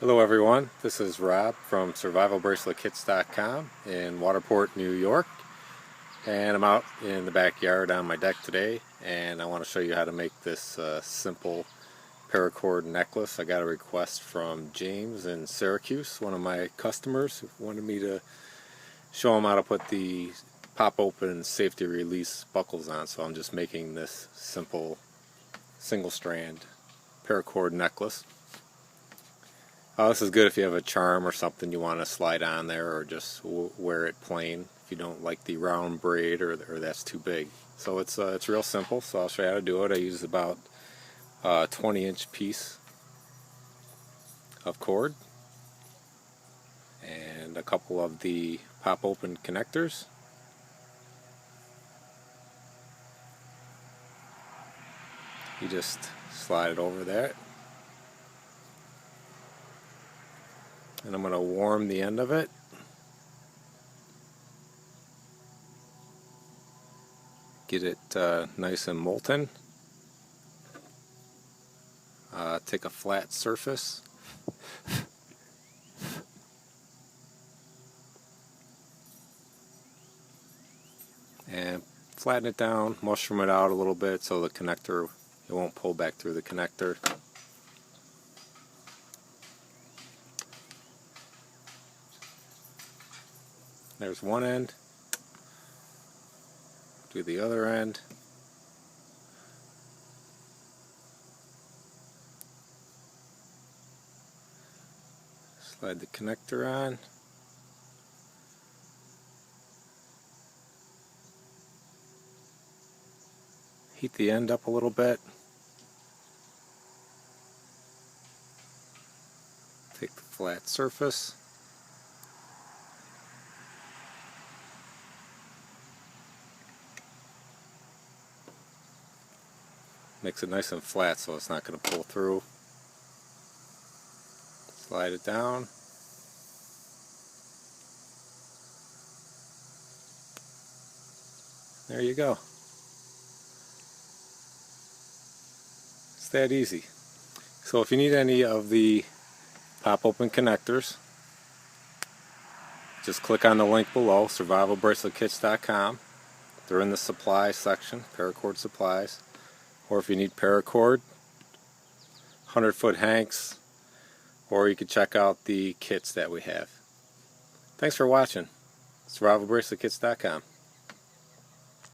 Hello everyone, this is Rob from survivalbraceletkits.com in Waterport, New York, and I'm out in the backyard on my deck today, and I want to show you how to make this simple paracord necklace. I got a request from James in Syracuse, one of my customers, who wanted me to show him how to put the pop open safety release buckles on, so I'm just making this simple single strand paracord necklace. This is good if you have a charm or something you want to slide on there, or just wear it plain if you don't like the round braid or that's too big. So it's real simple, so I'll show you how to do it. I use about a 20-inch piece of cord and a couple of the pop open connectors. You just slide it over there. And I'm going to warm the end of it. Get it nice and molten. Take a flat surface. And flatten it down, mushroom it out a little bit so the connector, it won't pull back through the connector. There's one end. Do the other end. Slide the connector on. Heat the end up a little bit. Take the flat surface. Makes it nice and flat so it's not going to pull through. Slide it down. There you go. It's that easy. So if you need any of the pop open connectors, just click on the link below, survivalbraceletkits.com. They're in the supply section, paracord supplies. Or if you need paracord, 100-foot hanks, or you can check out the kits that we have. Thanks for watching. survivalbraceletkits.com.